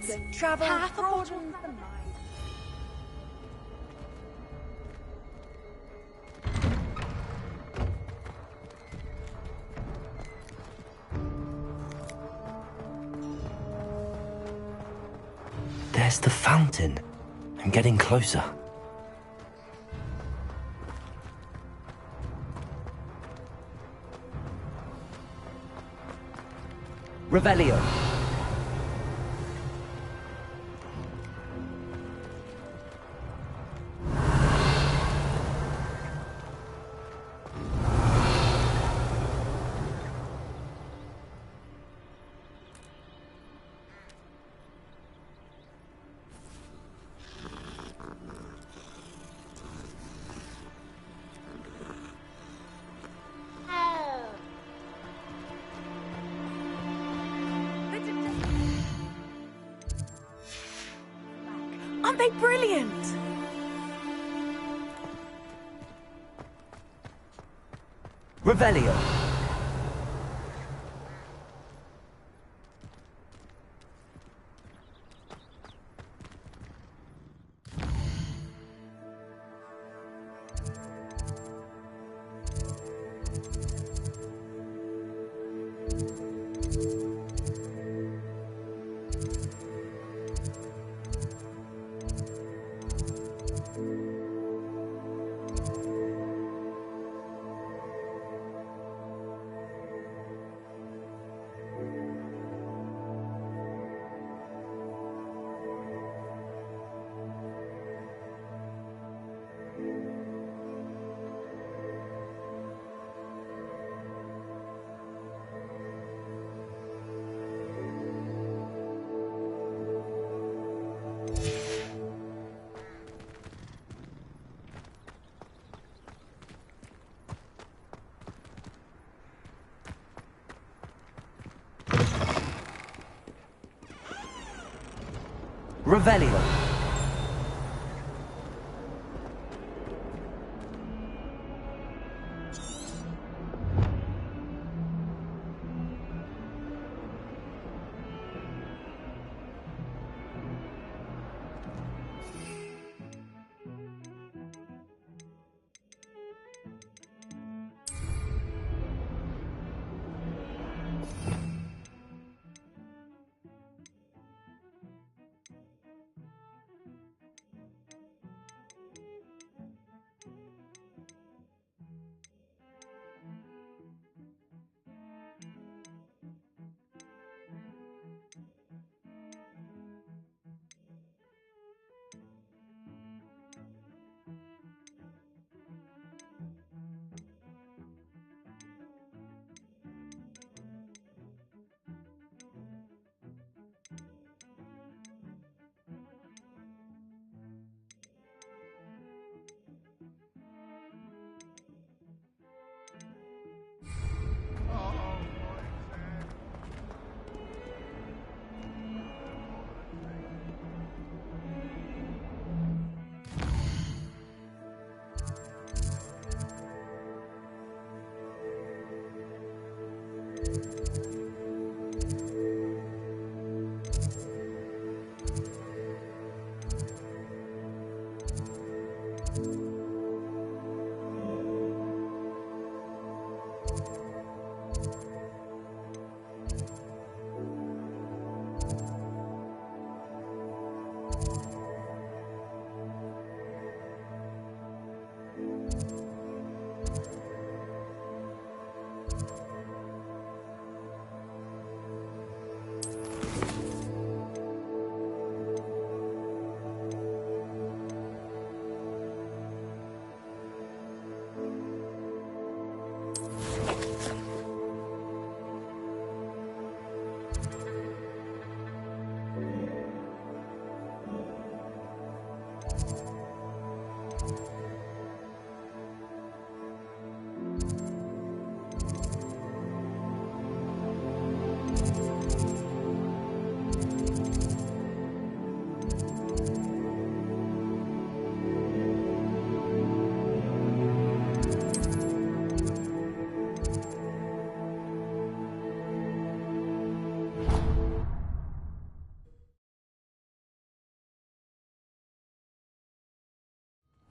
Its travel broadens the mind. There's the fountain. I'm getting closer. Revelio. Aren't they brilliant? Revelio. Revelio.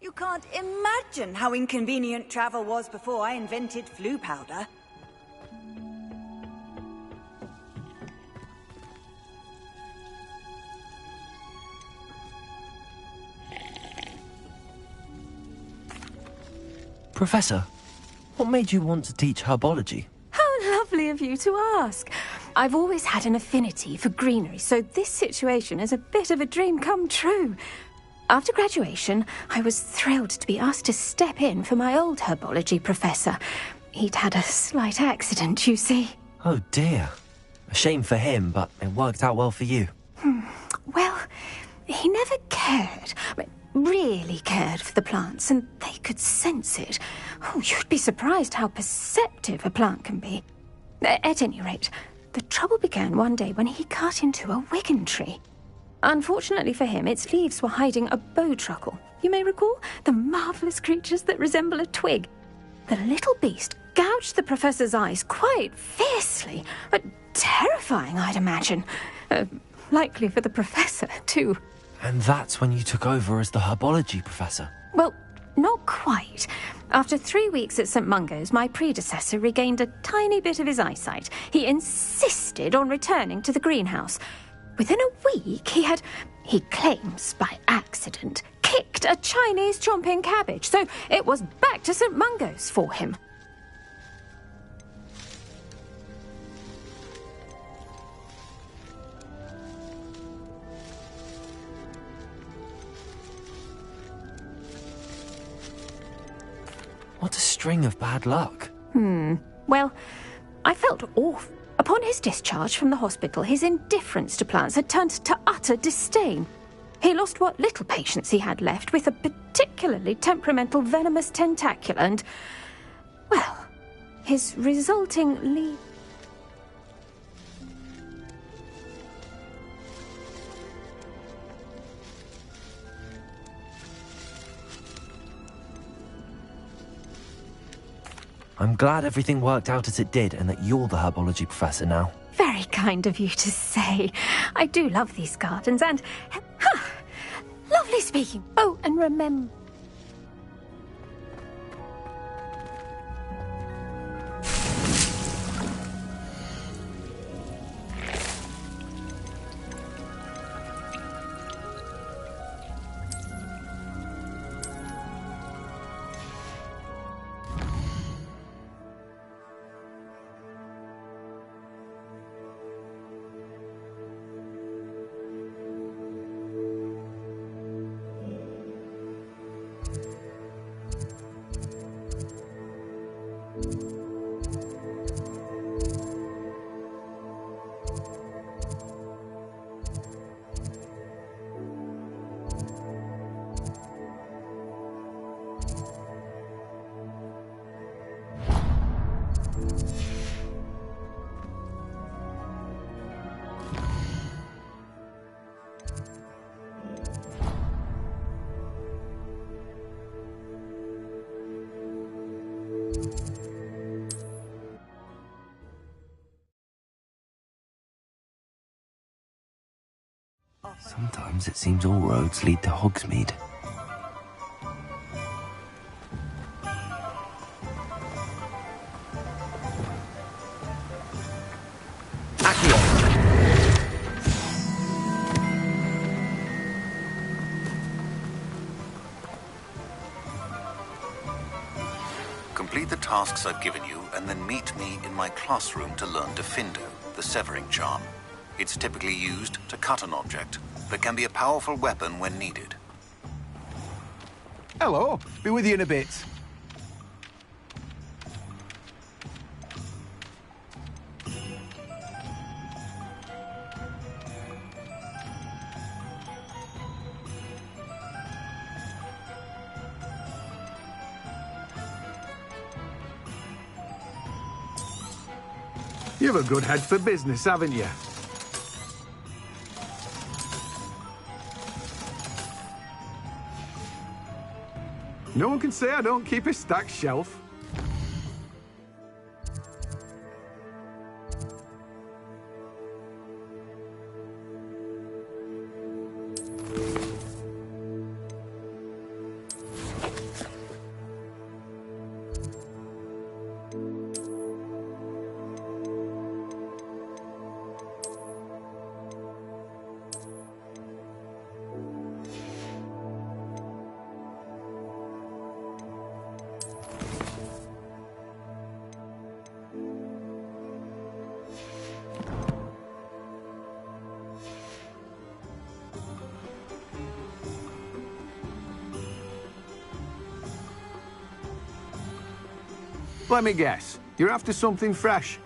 You can't imagine how inconvenient travel was before I invented flu powder. Professor, what made you want to teach herbology? How lovely of you to ask. I've always had an affinity for greenery, so this situation is a bit of a dream come true. After graduation, I was thrilled to be asked to step in for my old herbology professor. He'd had a slight accident, you see. Oh dear. A shame for him, but it worked out well for you. Well, he never cared, really cared for the plants, and they could sense it. Oh, you'd be surprised how perceptive a plant can be. At any rate, the trouble began one day when he cut into a wigan tree. Unfortunately for him, its leaves were hiding a bowtruckle. You may recall the marvellous creatures that resemble a twig. The little beast gouged the professor's eyes quite fiercely, but terrifying, I'd imagine. Likely for the professor, too. And that's when you took over as the herbology professor? Well, not quite. After 3 weeks at St. Mungo's, my predecessor regained a tiny bit of his eyesight. He insisted on returning to the greenhouse. Within a week, he claims by accident, kicked a Chinese chomping cabbage, so it was back to St. Mungo's for him. What a string of bad luck. Well, I felt awful. Upon his discharge from the hospital, his indifference to plants had turned to utter disdain. He lost what little patience he had left with a particularly temperamental venomous tentacula and, well, his resulting I'm glad everything worked out as it did and that you're the herbology professor now. Very kind of you to say. I do love these gardens and... lovely speaking. Oh, and remember... Sometimes it seems all roads lead to Hogsmeade. Complete the tasks I've given you, and then meet me in my classroom to learn Defindo, the severing charm. It's typically used to cut an object, but can be a powerful weapon when needed. Hello, be with you in a bit. You've a good head for business, haven't you? No one can say I don't keep a stacked shelf. Let me guess. You're after something fresh.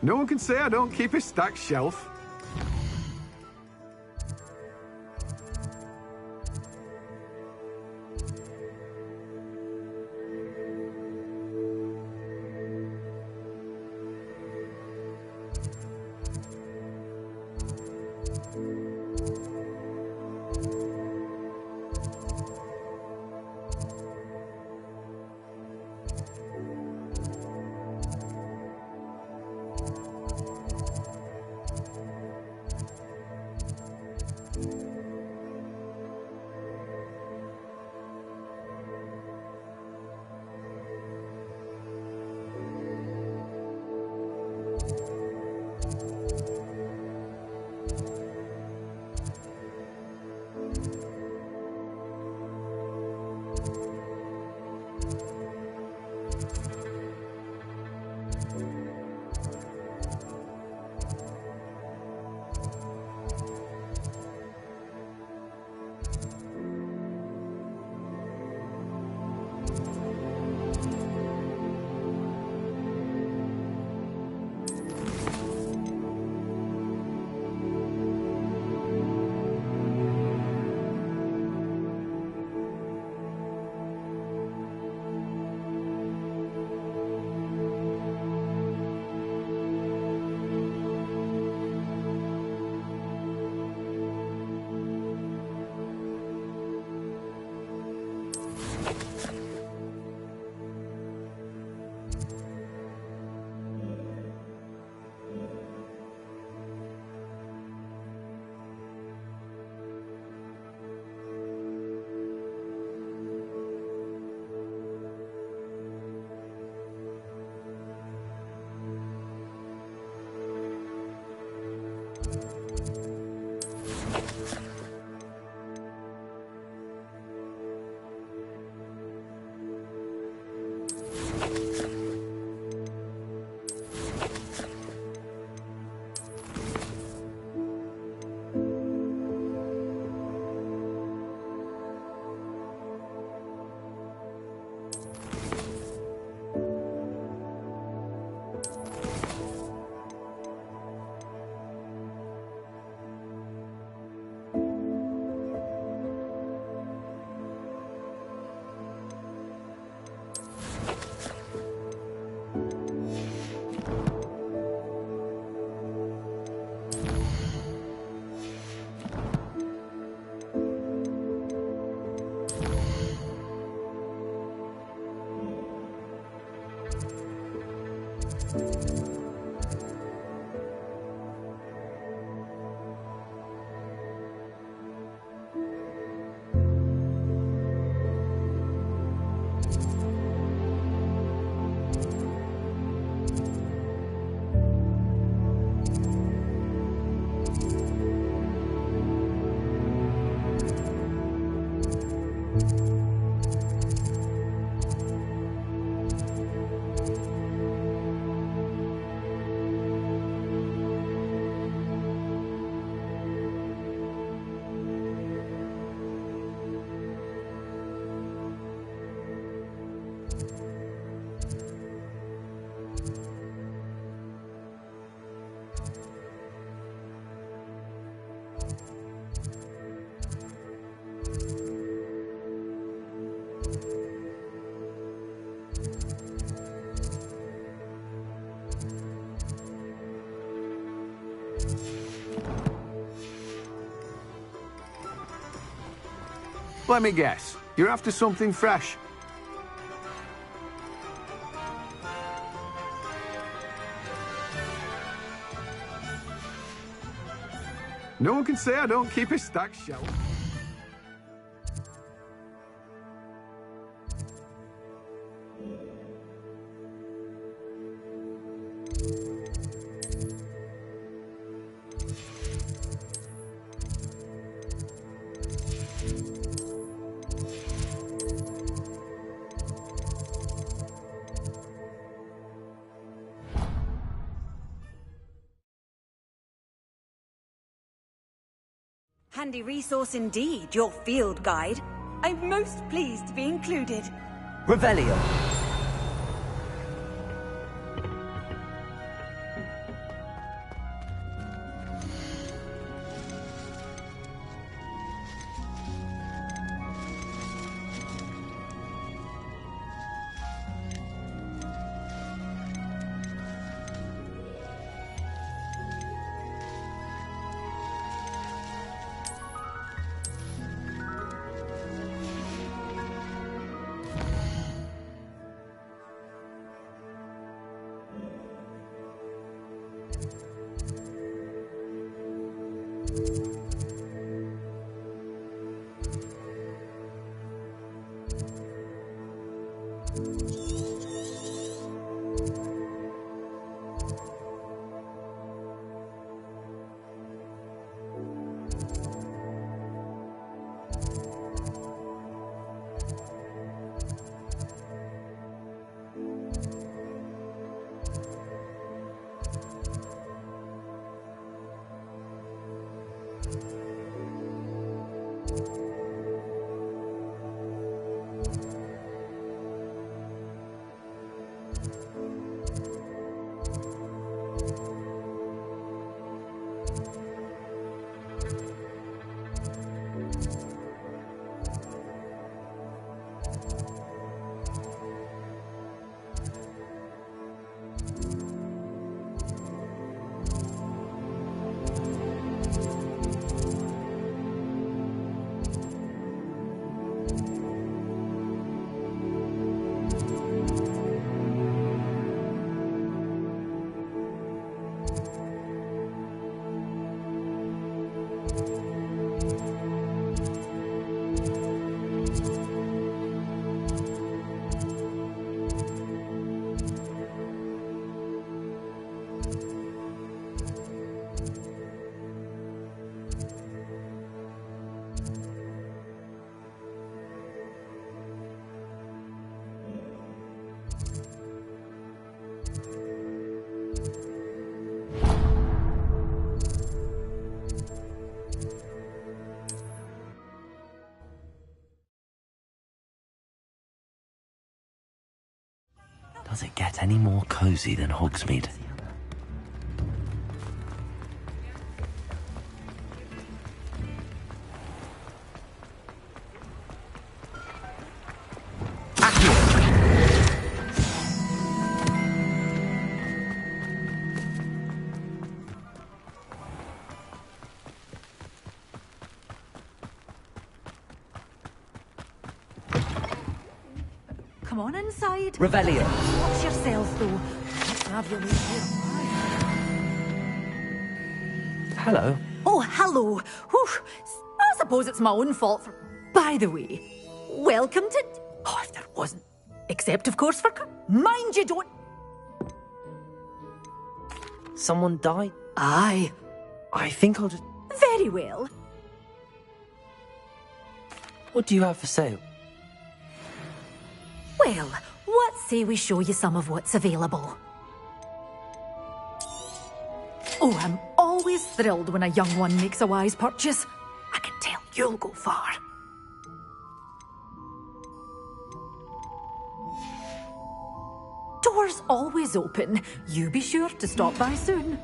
No one can say I don't keep a stacked shelf. Let me guess. You're after something fresh. No one can say I don't keep a stacked shelf. Handy resource indeed, your field guide. I'm most pleased to be included. Revelio. Does it get any more cozy than Hogsmeade? Come on inside. Revelio. Watch yourself, though. Let's have your way here. Hello. Oh, hello. Whew. I suppose it's my own fault for... By the way, welcome to... Oh, if there wasn't. Except, of course, for... Mind you don't... Someone died? Aye. I think I'll just... Very well. What do you have for sale? Well, what say we show you some of what's available? Oh, I'm always thrilled when a young one makes a wise purchase. I can tell you'll go far. Doors always open. You be sure to stop by soon.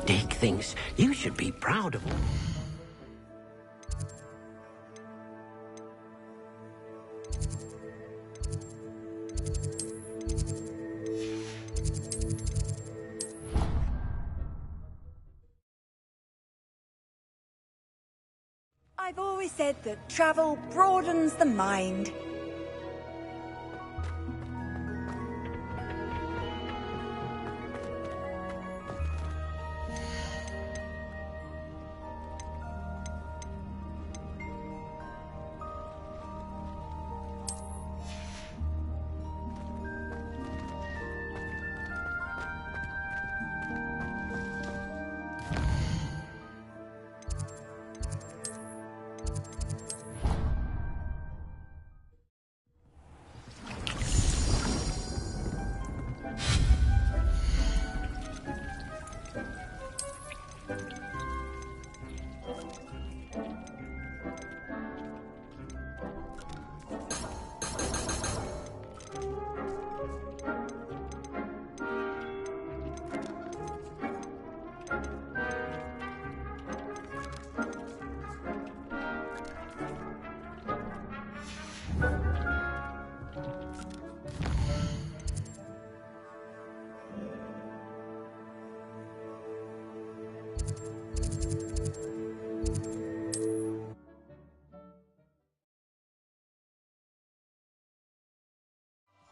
Dick thinks you should be proud of him. said that travel broadens the mind.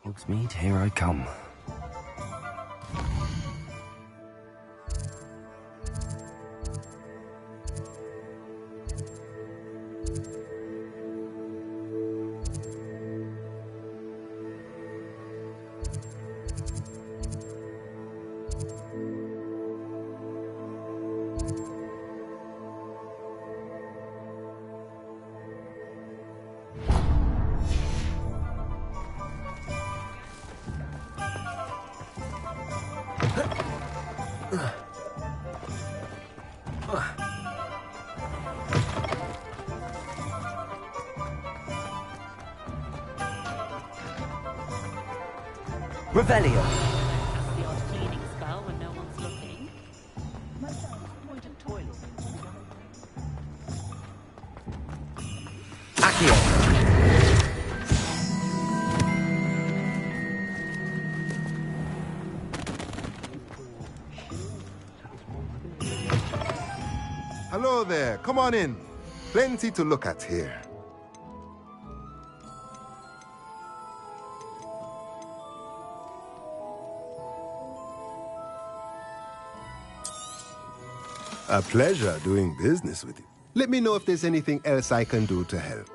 Hogsmeade, here I come. Revelio. The odd cleaning spell when no one's looking. Accio. Hello there, come on in. Plenty to look at here. A pleasure doing business with you. Let me know if there's anything else I can do to help.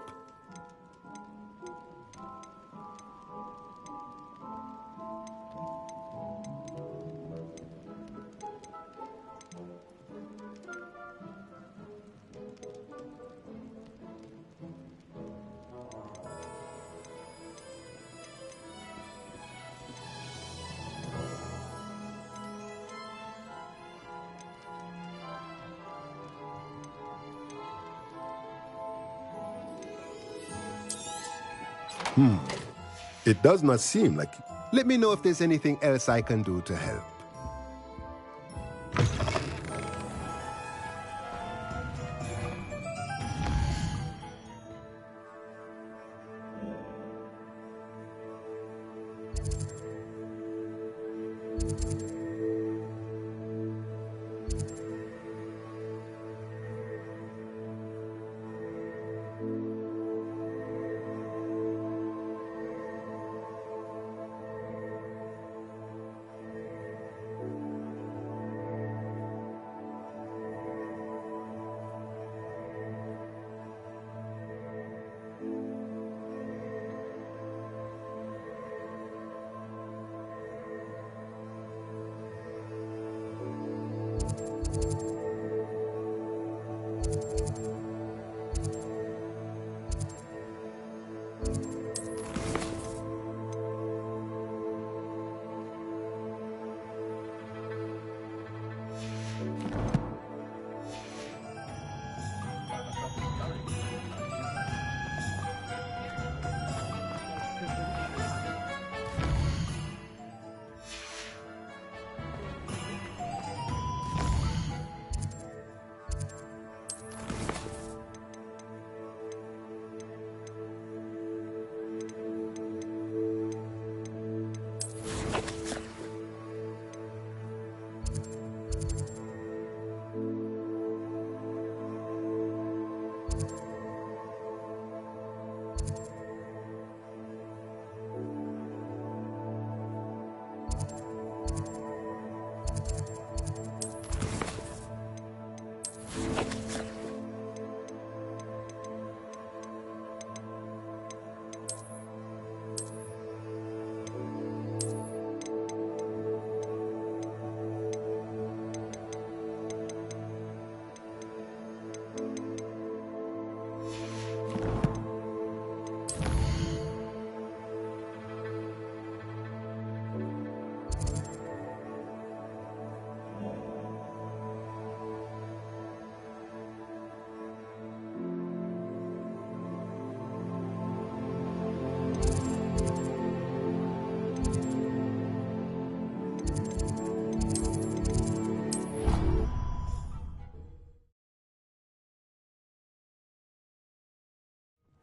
It does not seem like it. Let me know if there's anything else I can do to help.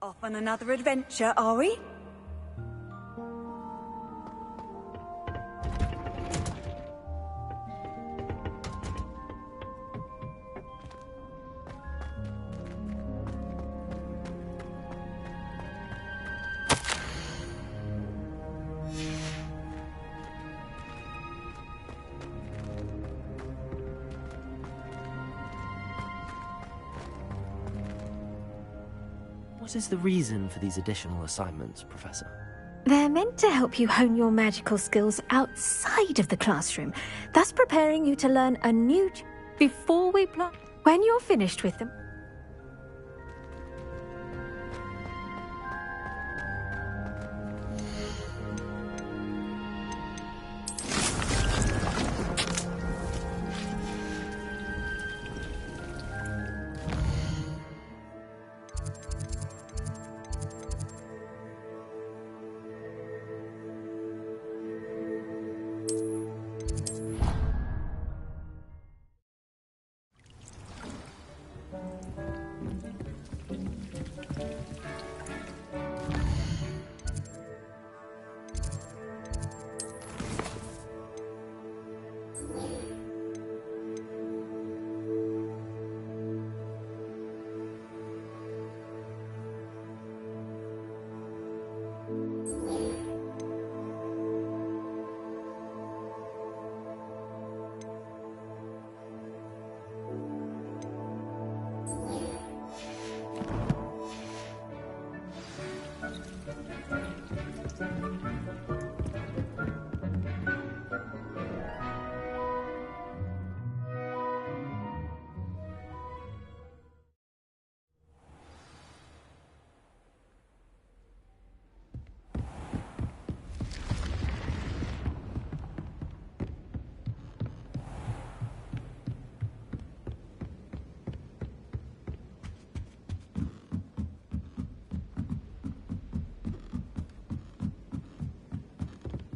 Off on another adventure, are we? What is the reason for these additional assignments, Professor? They're meant to help you hone your magical skills outside of the classroom, thus preparing you to learn a new before we plot. When you're finished with them,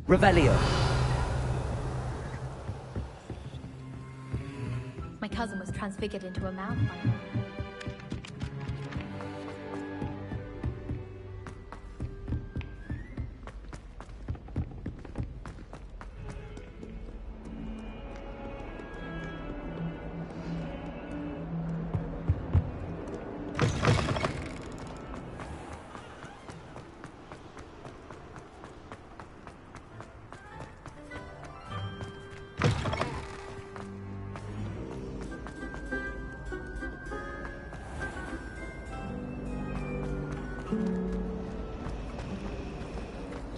Revelio. My cousin was transfigured into a mouse by now.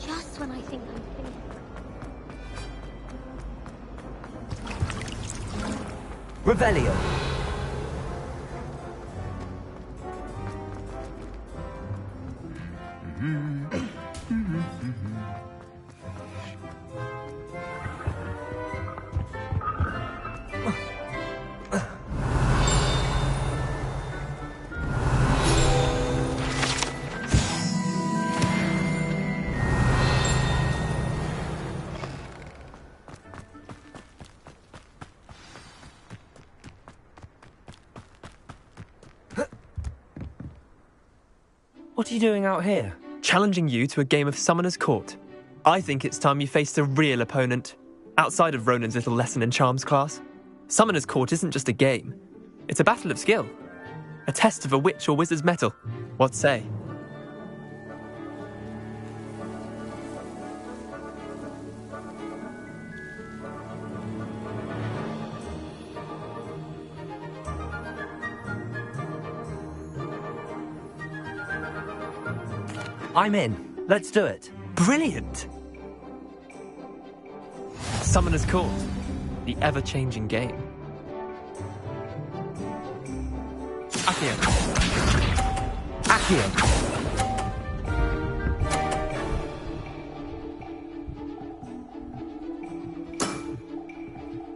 Just when I think I'm finished. Revelio. What are you doing out here? Challenging you to a game of Summoner's Court. I think it's time you faced a real opponent, outside of Ronan's little lesson in charms class. Summoner's Court isn't just a game. It's a battle of skill. A test of a witch or wizard's mettle. What say? I'm in. Let's do it. Brilliant! Summoner's Court. The ever-changing game. Accio. Accio.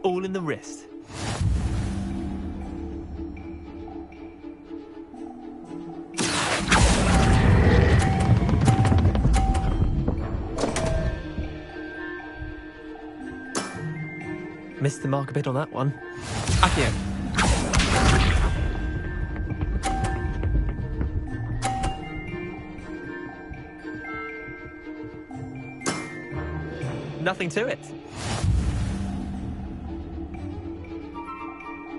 All in the wrist. Missed the mark a bit on that one. Accio. Nothing to it.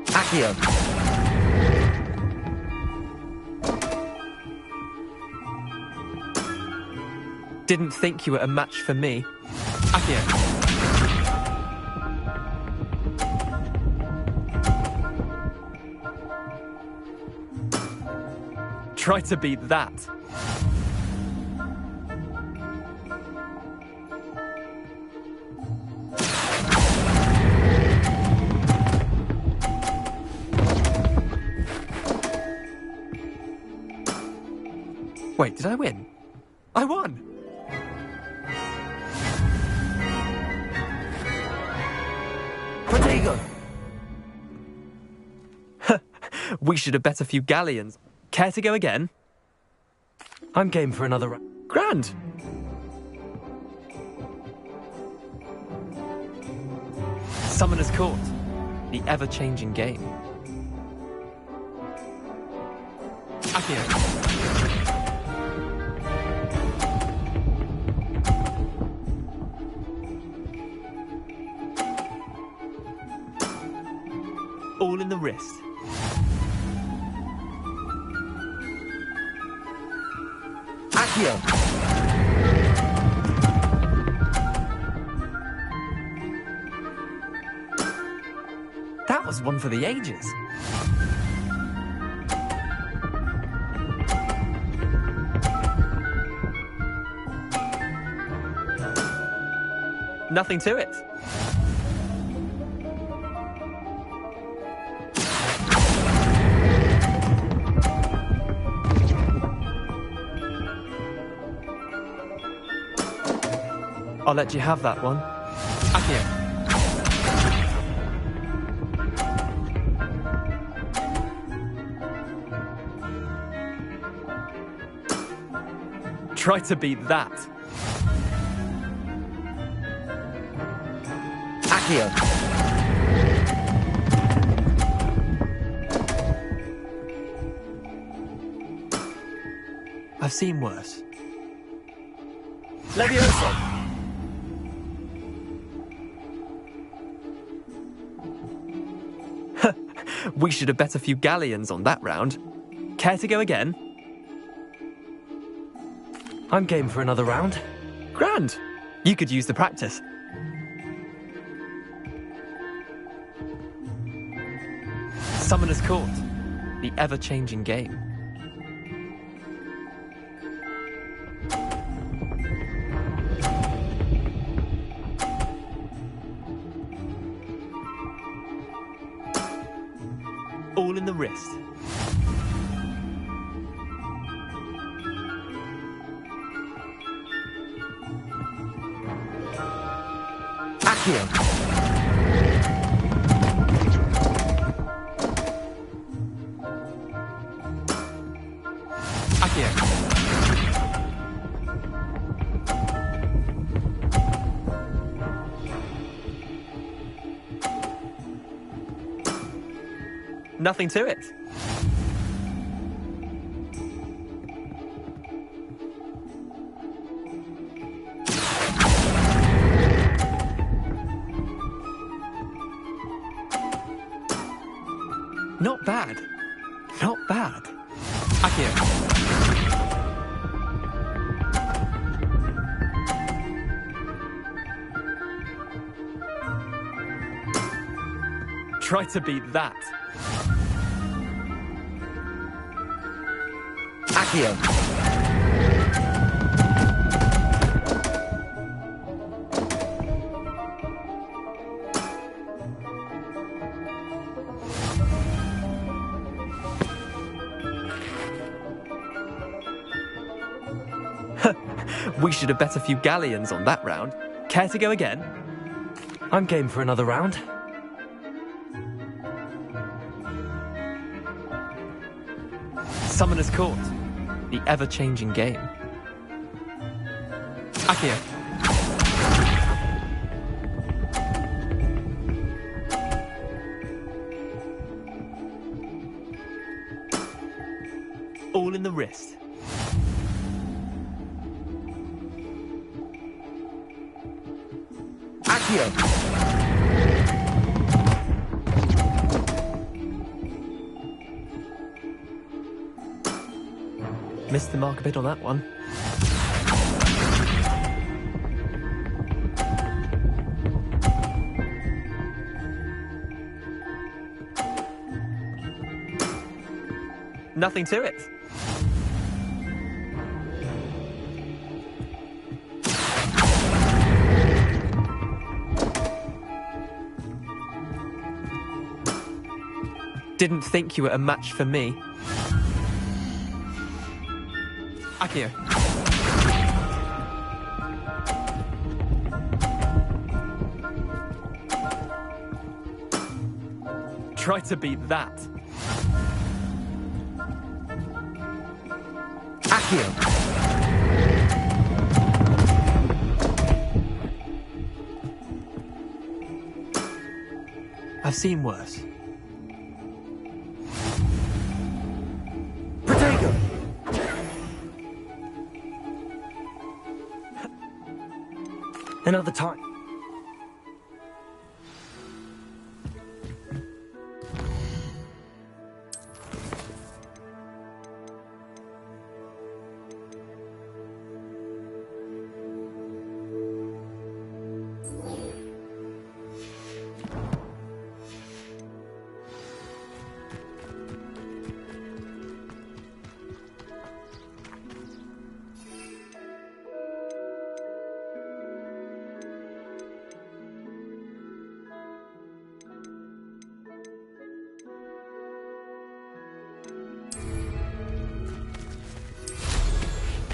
Accio. Didn't think you were a match for me. Accio. Try to beat that. Wait, did I win? I won! Protego! We should have bet a few galleons. Care to go again? I'm game for another Grand! Summoner's Court. The ever-changing game. Accio. All in the wrist. Accio. That was one for the ages. Nothing to it. I'll let you have that one. Accio. Try to beat that. Accio. I've seen worse. Levioso. We should have bet a few galleons on that round. Care to go again? I'm game for another round. Grand! You could use the practice. Summoner's Court. The ever-changing game. All in the wrist. Accio. Accio. Nothing to it. Not bad. Not bad. Accio. Try to beat that. Accio. We should have bet a few galleons on that round. Care to go again? I'm game for another round. Summoner's Court. The ever-changing game. Accio. All in the wrist. Accio. Missed the mark a bit on that one. Nothing to it. Didn't think you were a match for me. Accio. Try to beat that. Accio. I've seen worse. Protego. Another time.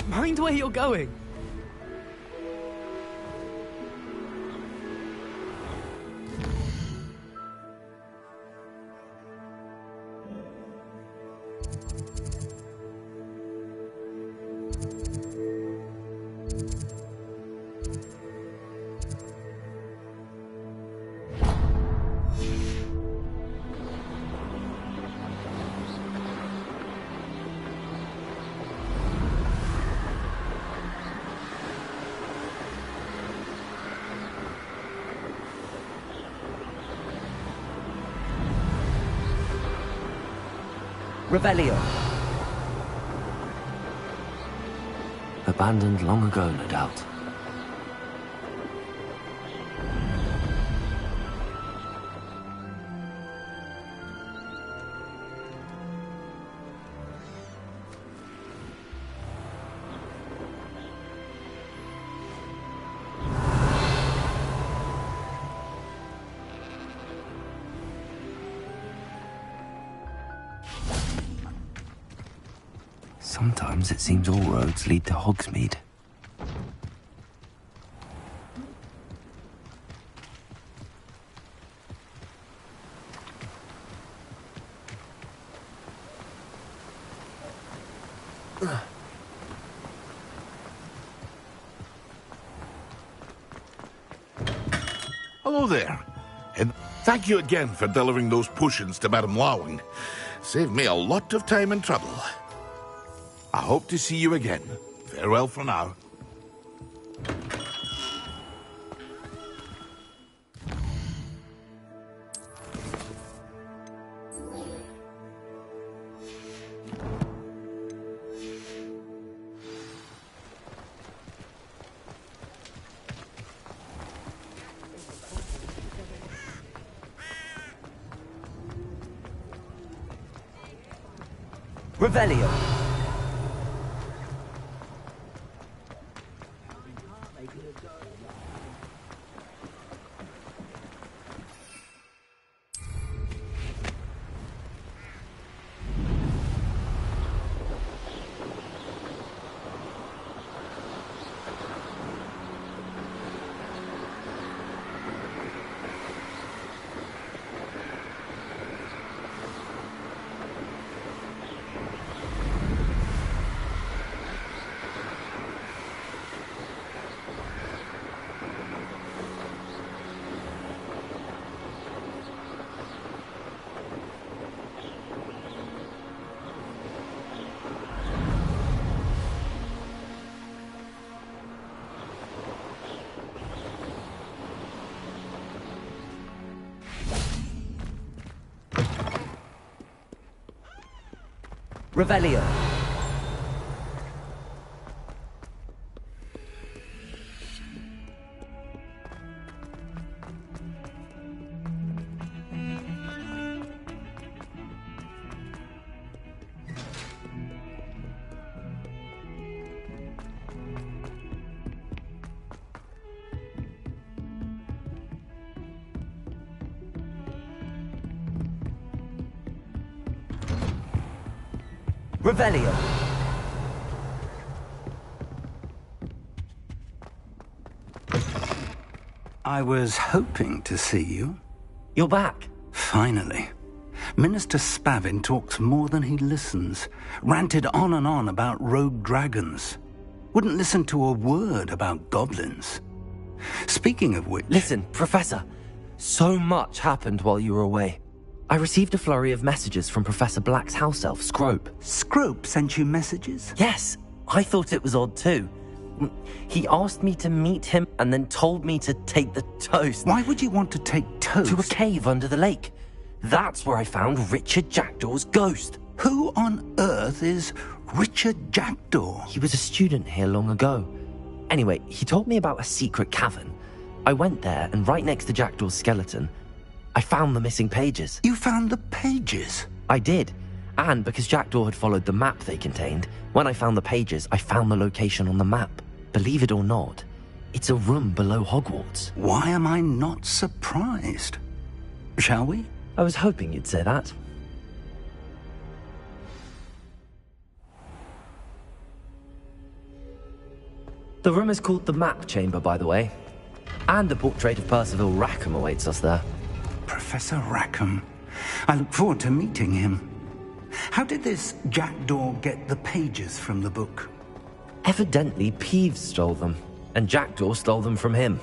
Mind where you're going. Revelio. Abandoned long ago, no doubt. Sometimes it seems all roads lead to Hogsmeade. Hello there, and thank you again for delivering those potions to Madame Lawing. Saved me a lot of time and trouble. I hope to see you again. Farewell for now. Revelio. Revelio. Revelio. I was hoping to see you. You're back. Finally. Minister Spavin talks more than he listens. Ranted on and on about rogue dragons. Wouldn't listen to a word about goblins. Speaking of which... Listen, Professor. So much happened while you were away. I received a flurry of messages from Professor Black's house elf, Scrope. Scrope sent you messages? Yes. I thought it was odd too. He asked me to meet him and then told me to take the toast. Why would you want to take toast? To a cave under the lake. That's where I found Richard Jackdaw's ghost. Who on earth is Richard Jackdaw? He was a student here long ago. Anyway, he told me about a secret cavern. I went there, and right next to Jackdaw's skeleton, I found the missing pages. You found the pages? I did. And because Jackdaw had followed the map they contained, when I found the pages, I found the location on the map. Believe it or not, it's a room below Hogwarts. Why am I not surprised? Shall we? I was hoping you'd say that. The room is called the Map Chamber, by the way. And a portrait of Percival Rackham awaits us there. Professor Rackham. I look forward to meeting him. How did this Jackdaw get the pages from the book? Evidently, Peeves stole them, and Jackdaw stole them from him.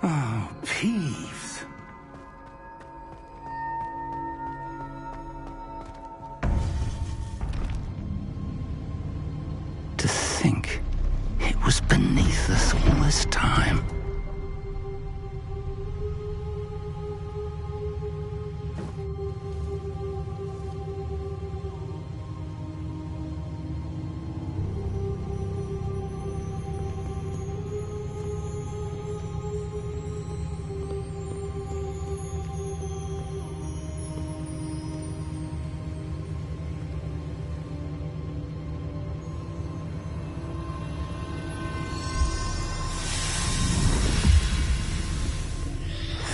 Oh, Peeves. To think it was beneath us all this time.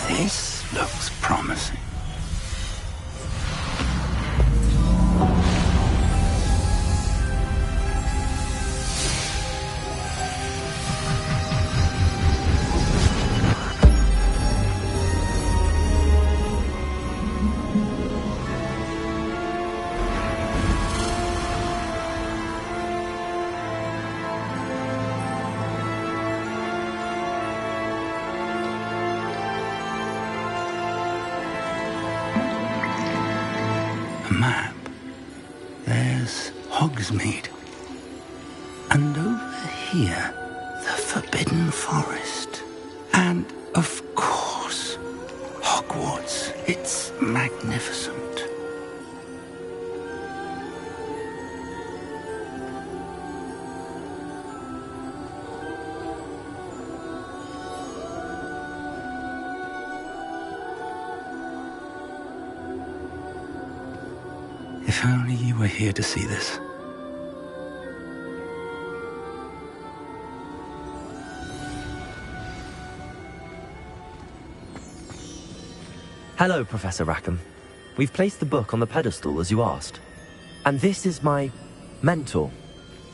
This looks promising. Map. There's Hogsmeade. And over here, the Forbidden Forest. And, of course, Hogwarts. It's magnificent. If only you were here to see this. Hello, Professor Rackham. We've placed the book on the pedestal as you asked. And this is my mentor,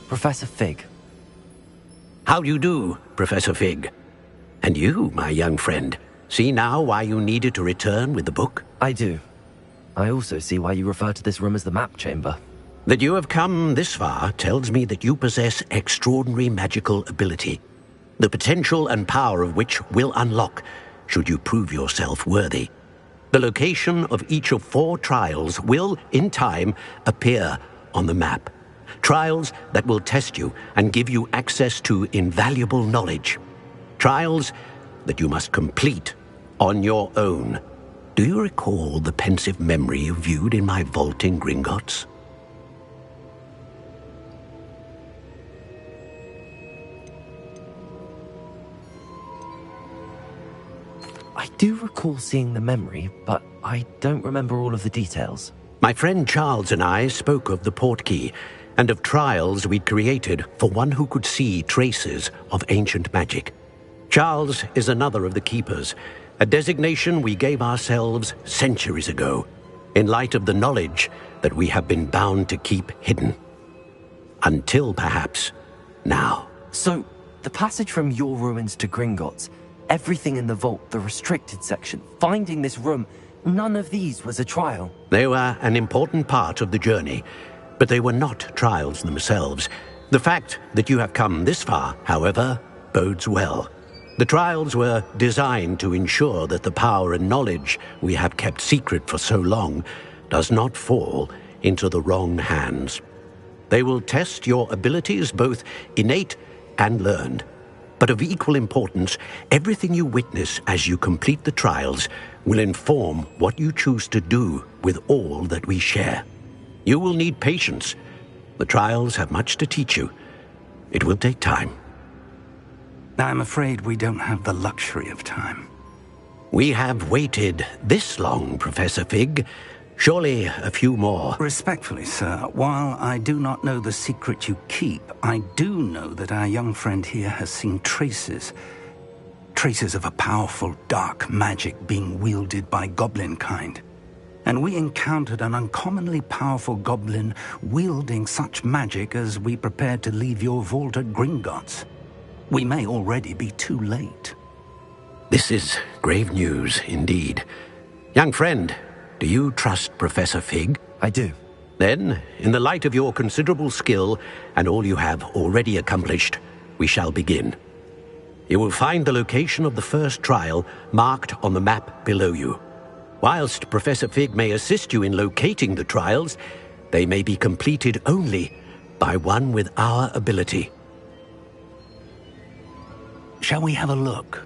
Professor Fig. How do you do, Professor Fig? And you, my young friend, see now why you needed to return with the book? I do. I also see why you refer to this room as the Map Chamber. That you have come this far tells me that you possess extraordinary magical ability, the potential and power of which will unlock should you prove yourself worthy. The location of each of 4 trials will, in time, appear on the map. Trials that will test you and give you access to invaluable knowledge. Trials that you must complete on your own. Do you recall the pensive memory you viewed in my vault in Gringotts? I do recall seeing the memory, but I don't remember all of the details. My friend Charles and I spoke of the portkey and of trials we'd created for one who could see traces of ancient magic. Charles is another of the keepers, a designation we gave ourselves centuries ago, in light of the knowledge that we have been bound to keep hidden. Until, perhaps, now. So, the passage from your ruins to Gringotts, everything in the vault, the restricted section, finding this room, none of these was a trial. They were an important part of the journey, but they were not trials themselves. The fact that you have come this far, however, bodes well. The trials were designed to ensure that the power and knowledge we have kept secret for so long does not fall into the wrong hands. They will test your abilities, both innate and learned. But of equal importance, everything you witness as you complete the trials will inform what you choose to do with all that we share. You will need patience. The trials have much to teach you. It will take time. I'm afraid we don't have the luxury of time. We have waited this long, Professor Fig. Surely a few more. Respectfully, sir, while I do not know the secret you keep, I do know that our young friend here has seen traces of a powerful dark magic being wielded by goblin kind. And we encountered an uncommonly powerful goblin wielding such magic as we prepared to leave your vault at Gringotts. We may already be too late. This is grave news indeed. Young friend, do you trust Professor Fig? I do. Then, in the light of your considerable skill and all you have already accomplished, we shall begin. You will find the location of the first trial marked on the map below you. Whilst Professor Fig may assist you in locating the trials, they may be completed only by one with our ability. Shall we have a look?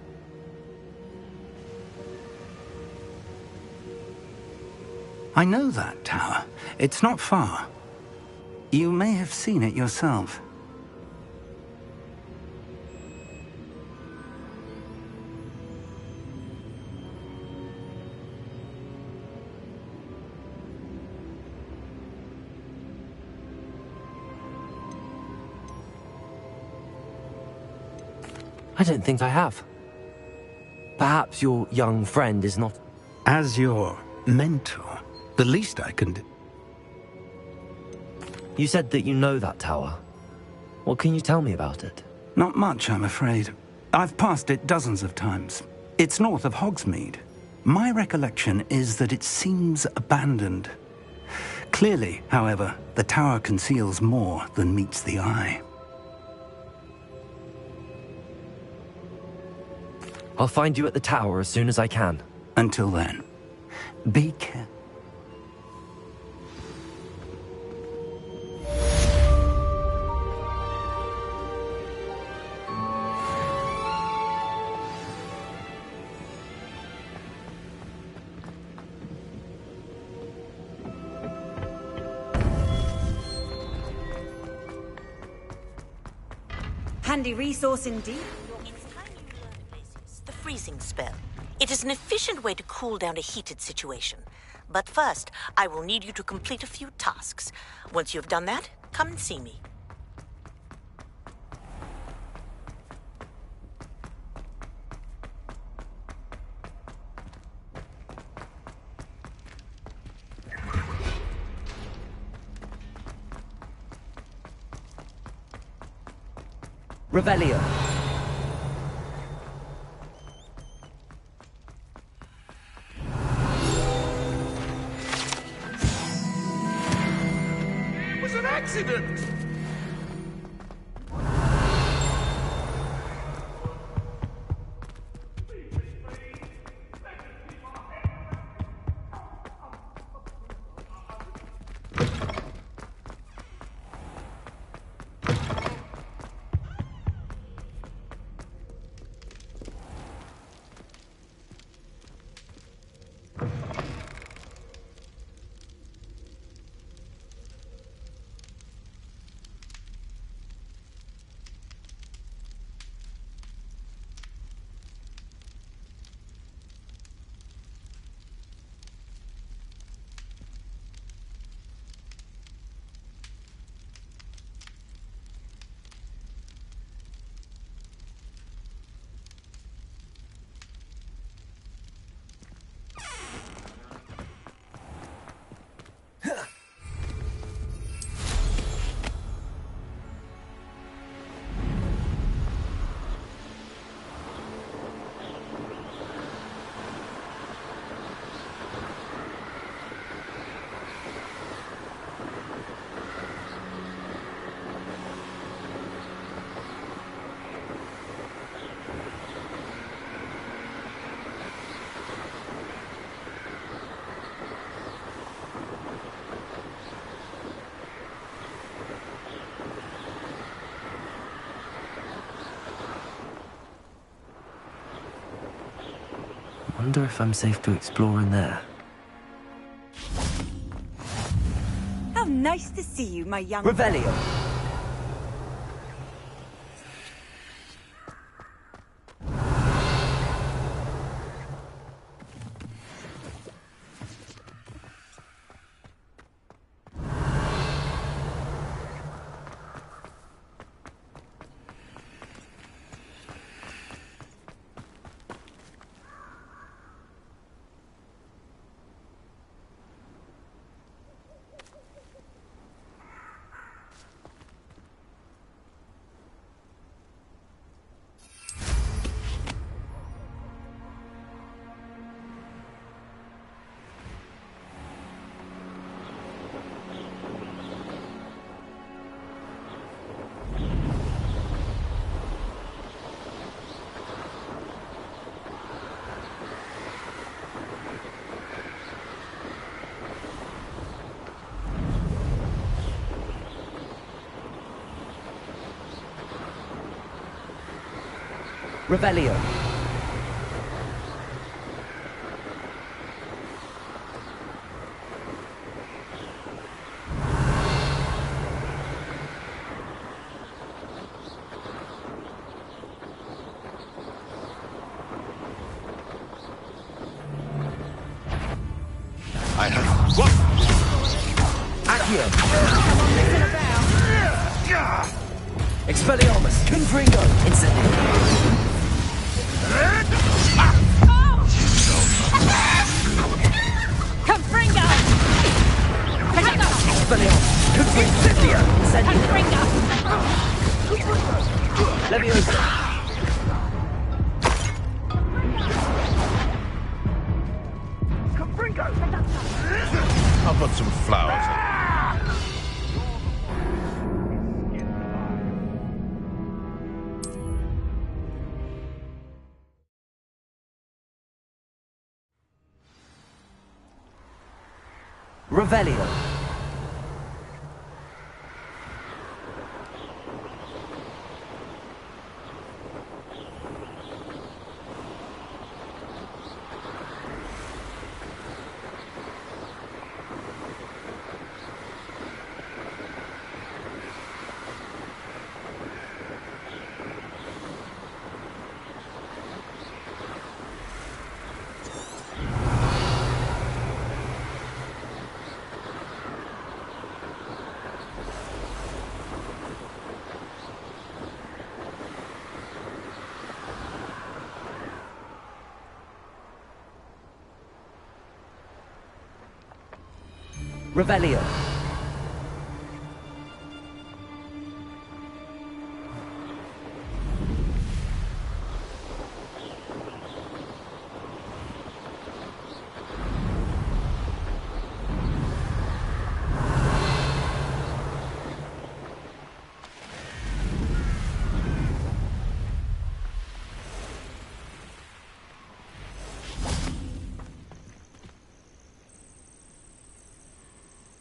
I know that tower. It's not far. You may have seen it yourself. I don't think I have. Perhaps your young friend is not... As your mentor, the least I can do... You said that you know that tower. What can you tell me about it? Not much, I'm afraid. I've passed it dozens of times. It's north of Hogsmeade. My recollection is that it seems abandoned. Clearly, however, the tower conceals more than meets the eye. I'll find you at the tower as soon as I can. Until then, be careful. Handy resource indeed. The freezing spell. It is an efficient way to cool down a heated situation. But first, I will need you to complete a few tasks. Once you have done that, come and see me. Revelio. It was an accident! Wonder if I'm safe to explore in there. How nice to see you, my young... Revelio! Revelio. I have... What? Accio. Expelliarmus. Confringo. Incendio. Confringo! Expelliarmus. Confringo. Incendio. Leviosa. I'll put some flowers in. Revelio. Revelio.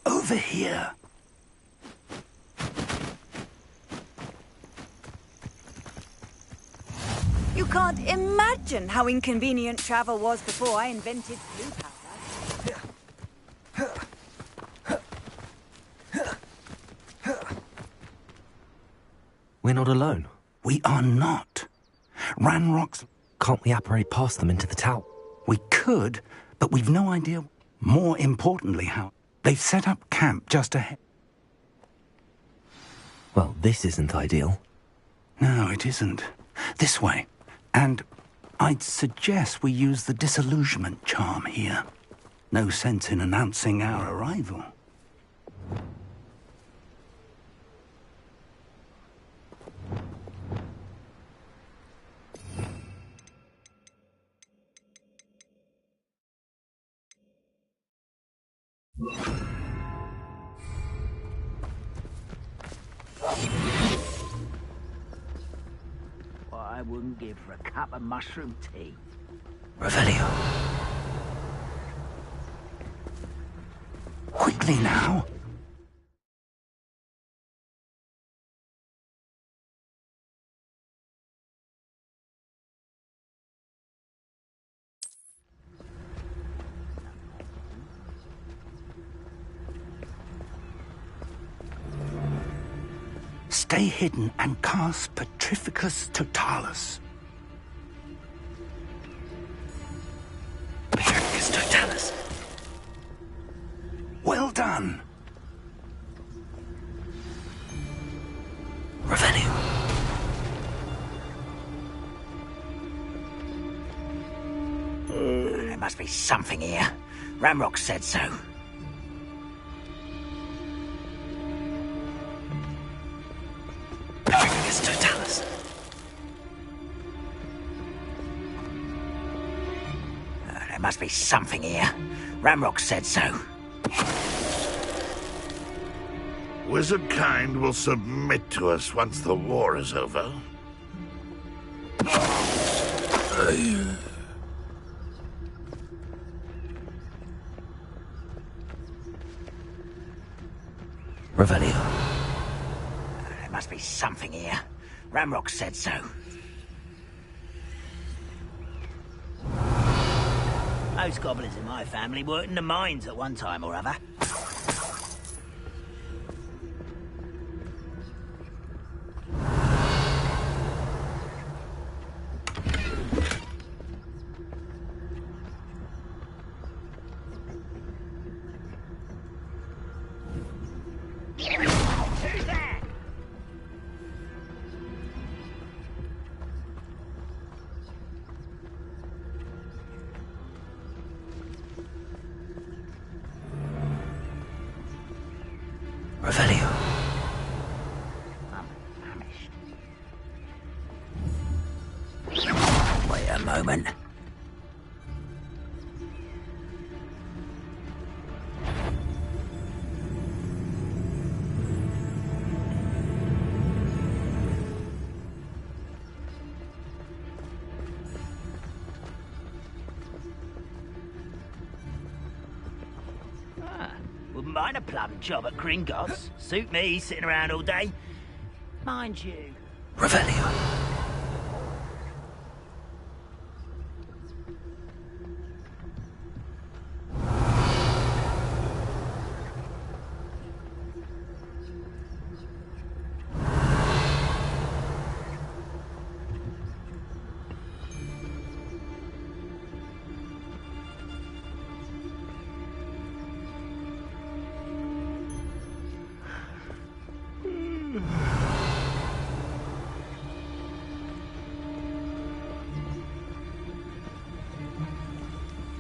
Over here. You can't imagine how inconvenient travel was before I invented blue powder. We're not alone. We are not. Ranrock's... Can't we apparate past them into the tower? We could, but we've no idea. More importantly, how... They've set up camp just ahead. Well, this isn't ideal. No, it isn't. This way. And I'd suggest we use the disillusionment charm here. No sense in announcing our arrival. What I wouldn't give for a cup of mushroom tea. Revelio. Quickly now. Stay hidden and cast Petrificus Totalis. Petrificus Totalis. Well done. Revelio. There must be something here. Ramrock said so. Petrificus Totalis. There must be something here. Ramrock said so. Wizard kind will submit to us once the war is over. Revelio. There must be something here. Ramrock said so. Most goblins in my family worked in the mines at one time or other. Who's there? Revelio. I'm famished. Wait a moment. Wouldn't mind a plum job at Gringotts. Suit me, sitting around all day. Mind you. Revelio.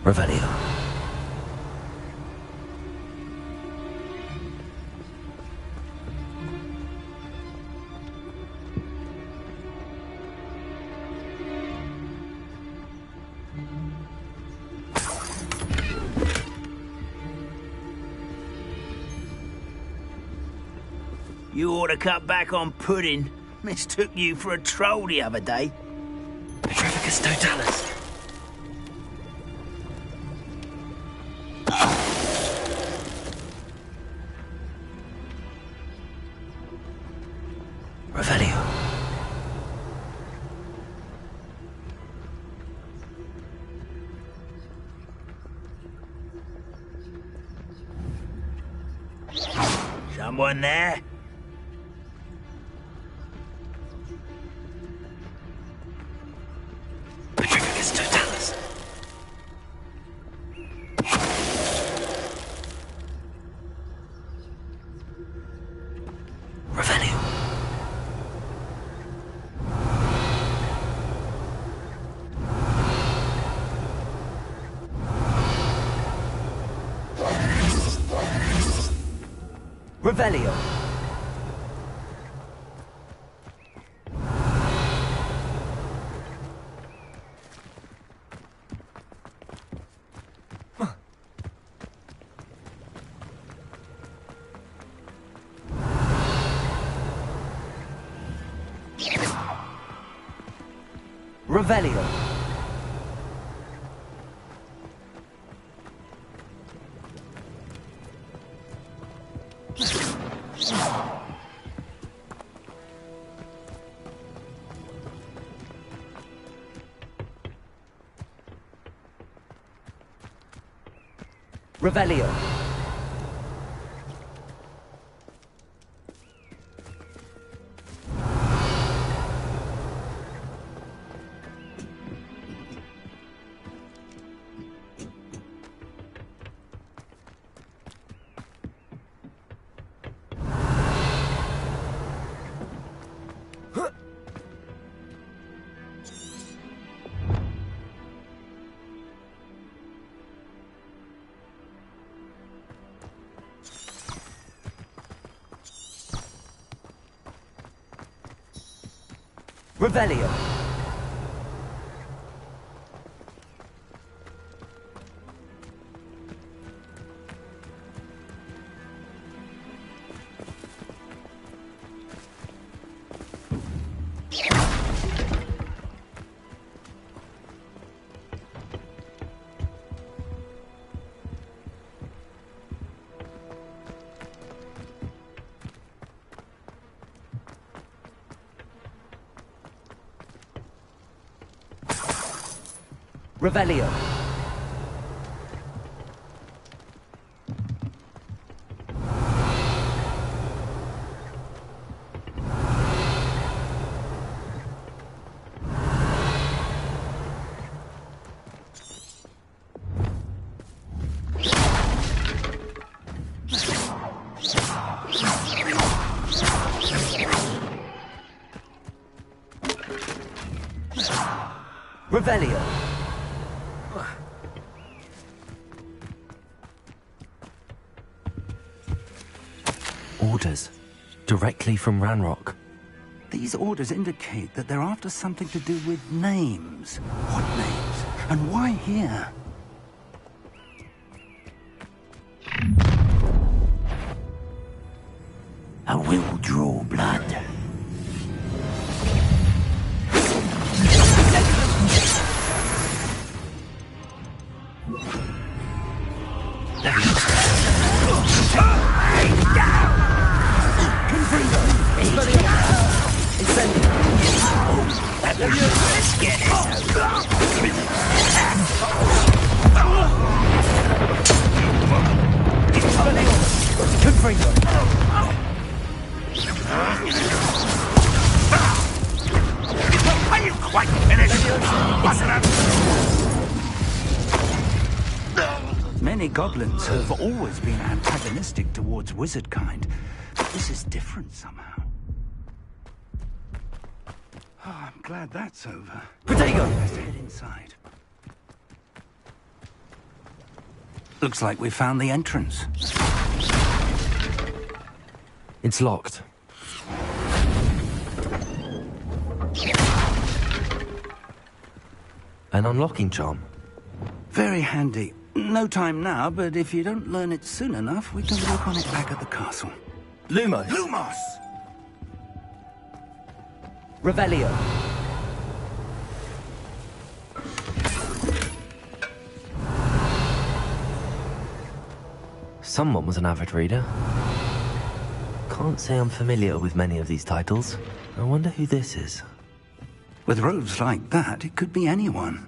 Revelio. You ought to cut back on pudding. Mistook you for a troll the other day. Petrificus Totalis. Revelio. Someone there? Petrificus Totalis. Revelio. Revelio. Revelio. Revelio. Revelio. Revelio. Revelio. Orders. Directly from Ranrock. These orders indicate that they're after something to do with names. What names? And why here? I will draw blood. Are you quite finished? Many goblins have always been antagonistic towards wizard kind, but this is different somehow. Oh, I'm glad that's over. Protego! Let's head inside. Looks like we found the entrance. It's locked. An unlocking charm. Very handy. No time now, but if you don't learn it soon enough, we can work on it back at the castle. Lumos. Lumos! Revelio. Someone was an avid reader. Can't say I'm familiar with many of these titles. I wonder who this is. With robes like that, it could be anyone.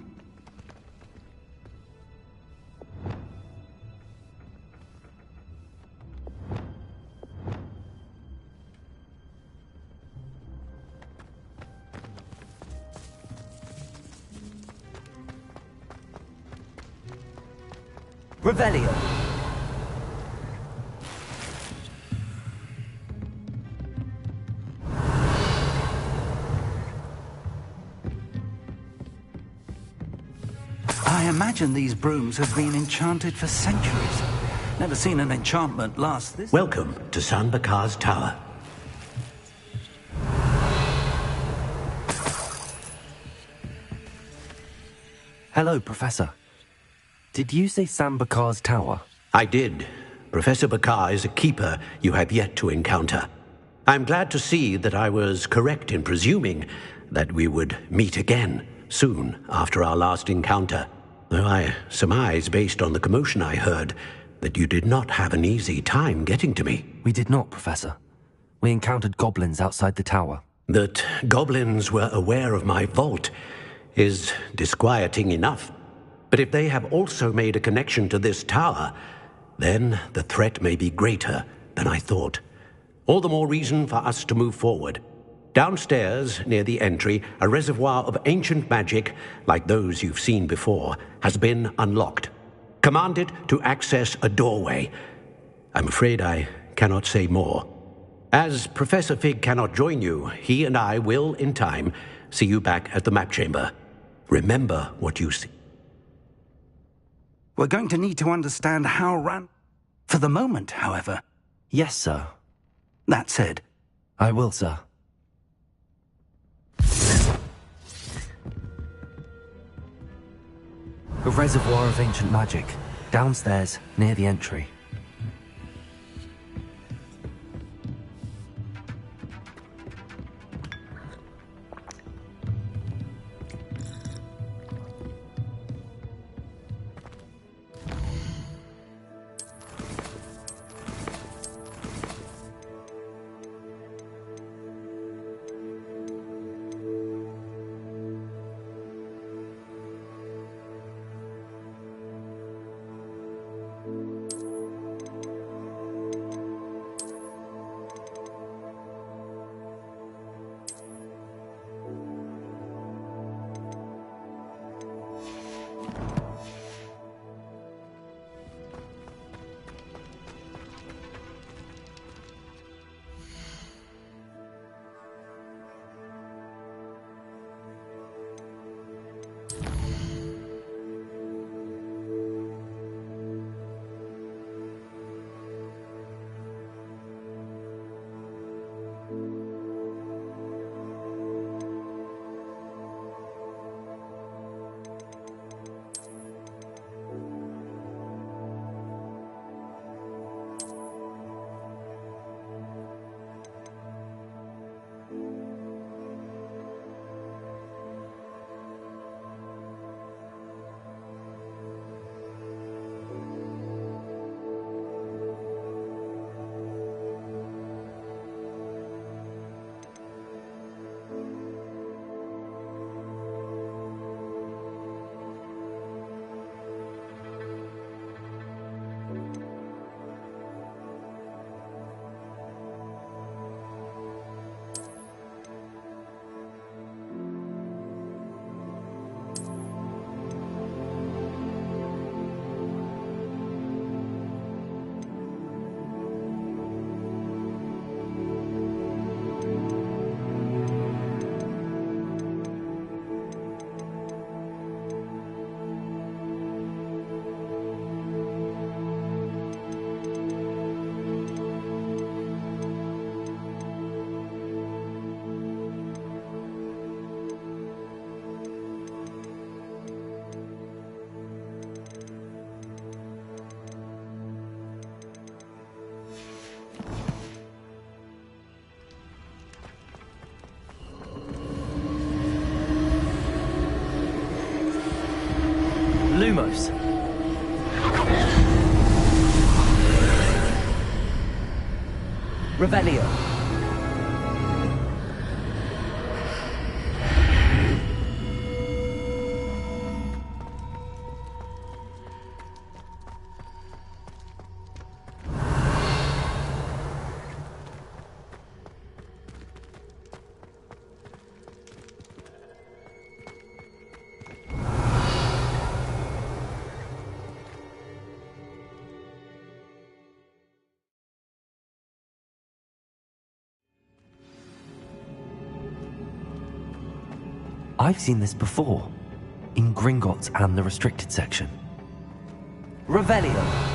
Revelio. I imagine these brooms have been enchanted for centuries. Never seen an enchantment last this... Welcome to San Bakar's Tower. Hello, Professor. Did you say San Bakar's Tower? I did. Professor Bakar is a keeper you have yet to encounter. I'm glad to see that I was correct in presuming that we would meet again soon after our last encounter. Though I surmise, based on the commotion I heard, that you did not have an easy time getting to me. We did not, Professor. We encountered goblins outside the tower. That goblins were aware of my vault is disquieting enough. But if they have also made a connection to this tower, then the threat may be greater than I thought. All the more reason for us to move forward. Downstairs, near the entry, a reservoir of ancient magic, like those you've seen before, has been unlocked. Commanded to access a doorway. I'm afraid I cannot say more. As Professor Fig cannot join you, he and I will, in time, see you back at the map chamber. Remember what you see. We're going to need to understand how for the moment, however. Yes, sir. That said. I will, sir. reservoir of ancient magic, downstairs, near the entry. Lumos. Revelio. I've seen this before, in Gringotts and the restricted section. Revelio.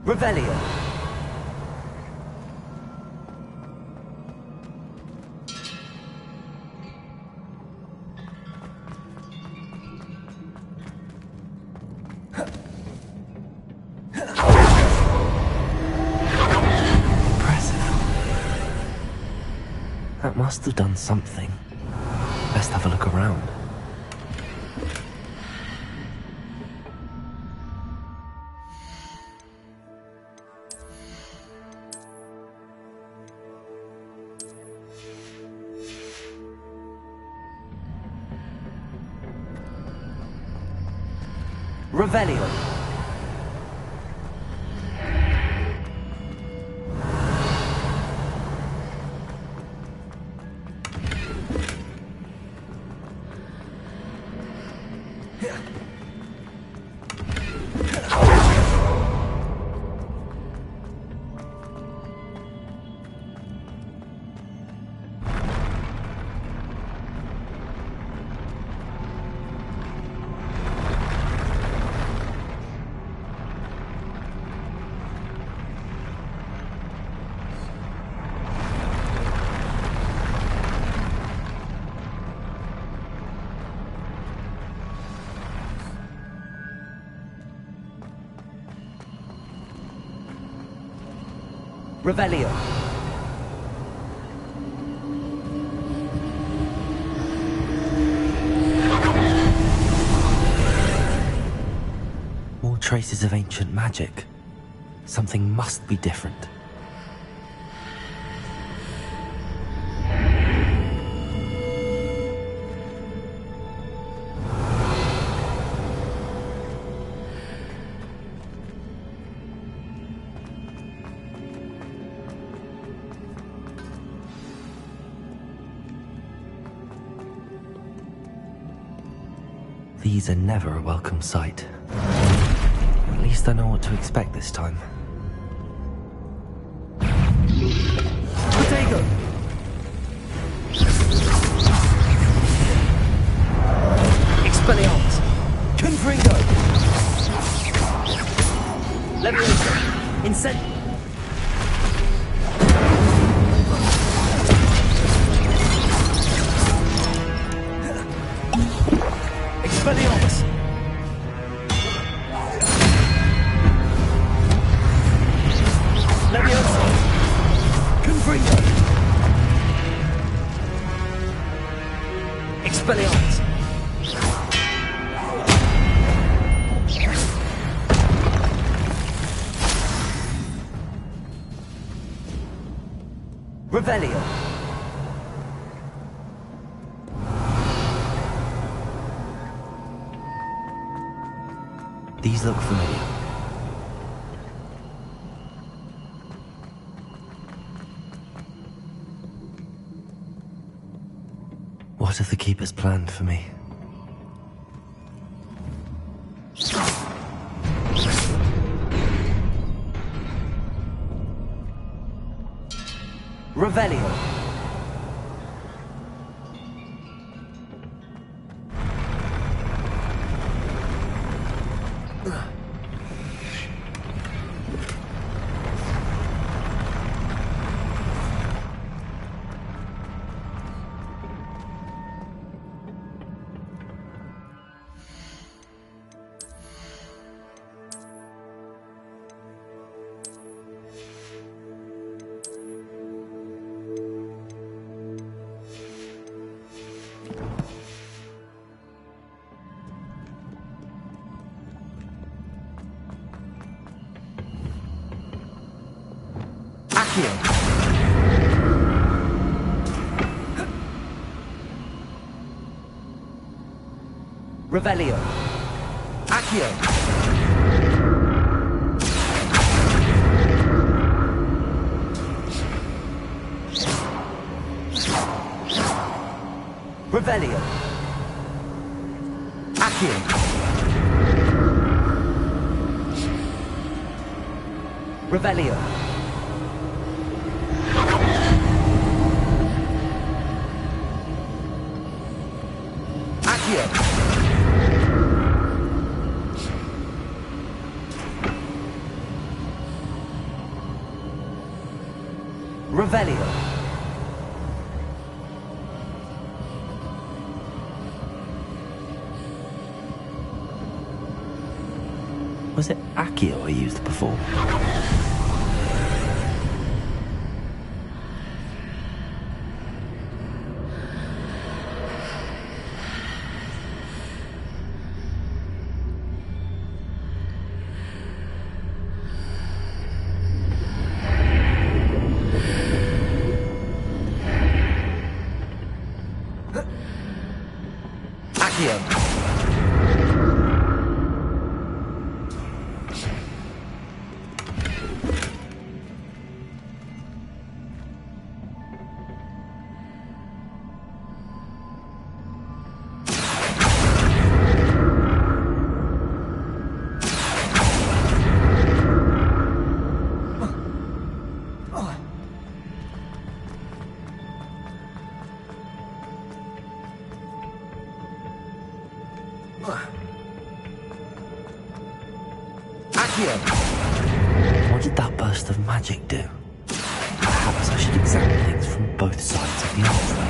Revelio. Impressive. That must have done something. Best have a look around. Revelio. Revelio. More traces of ancient magic. Something must be different. These are never a welcome sight. At least I know what to expect this time. Potato! Expelliarmus! Confringo! Leviosa! Incend... Expelliarmus! Leviosa! Confringo! Expelliarmus! Revelio! These look familiar. What have the Keepers planned for me? Revelio! Revelio. Accio. Revelio. Accio. Revelio. Accio. Revelio. Was it Accio I used before? What did that burst of magic do? Perhaps I should examine things from both sides of the archway.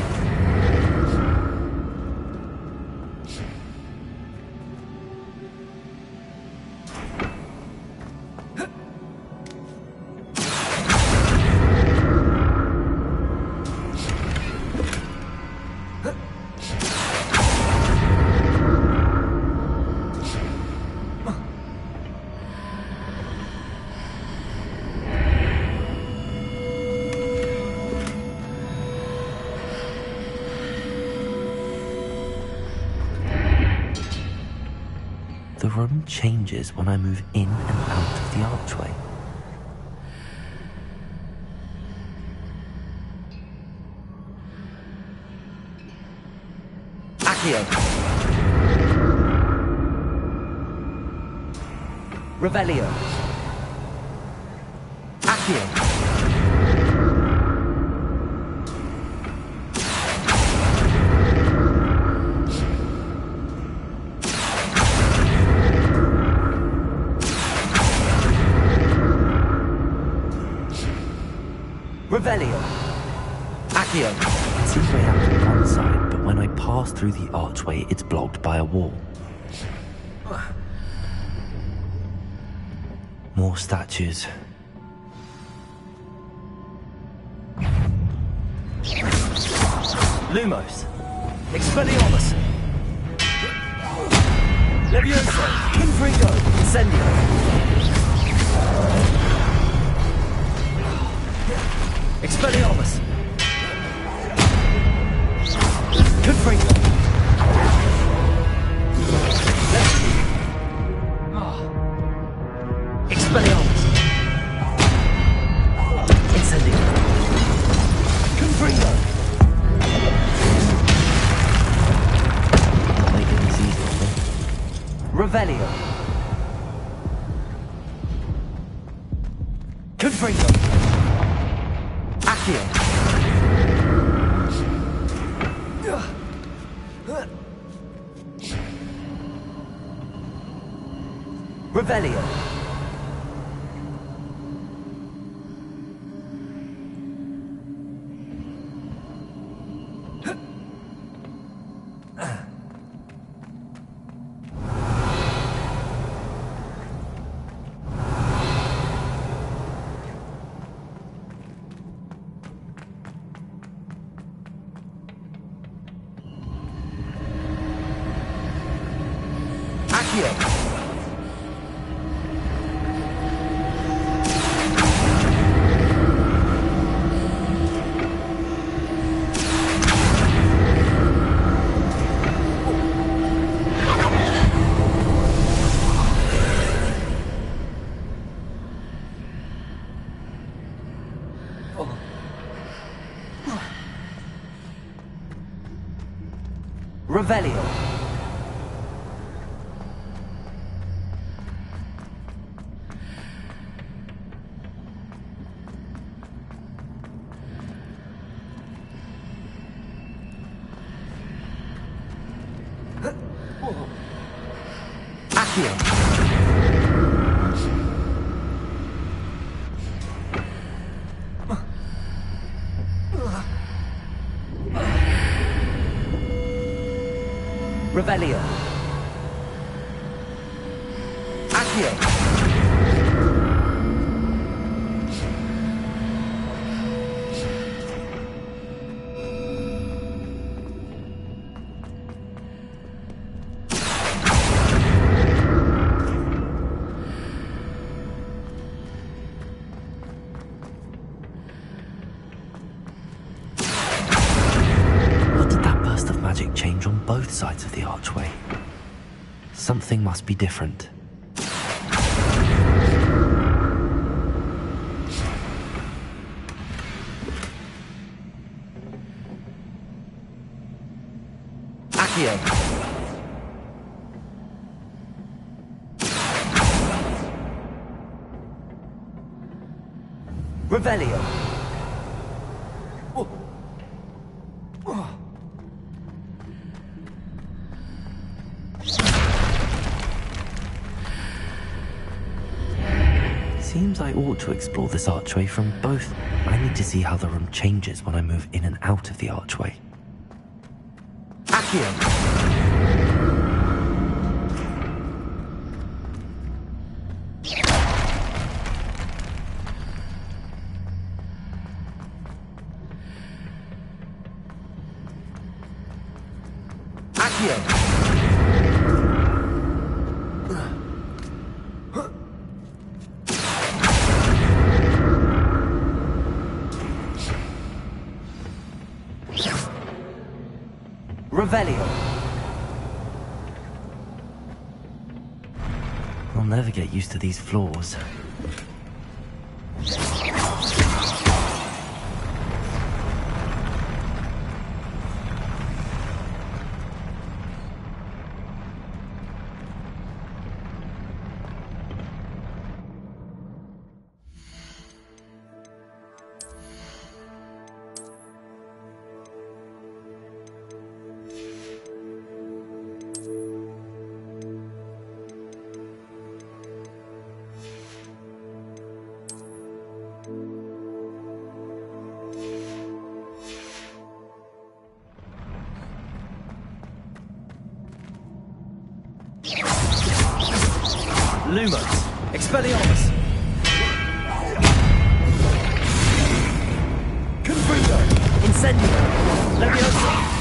room changes when I move in and out of the archway. Accio. Revelio. Accio. Revelio. Accio. It seems way out on one side, but when I pass through the archway, it's blocked by a wall. More statues. Lumos. Expelliarmus. Levioso. Confringo. Incendio. Expelliarmus. Confringo. Expelliarmus. Incendio. Confringo. Not making this easy, is it? Revelio. Confringo. Accio. Revelio. Accio. Revelio. Accio. Revelio. Accio. What did that burst of magic change on both sides of the archway? Something must be different. Accio. Revelio. Seems I ought to explore this archway from both. I need to see how the room changes when I move in and out of the archway. Accio. Accio. Revelio. never get used to these floors. Lumos. Expelliarmus. Confundo. Incendio. Leviosa.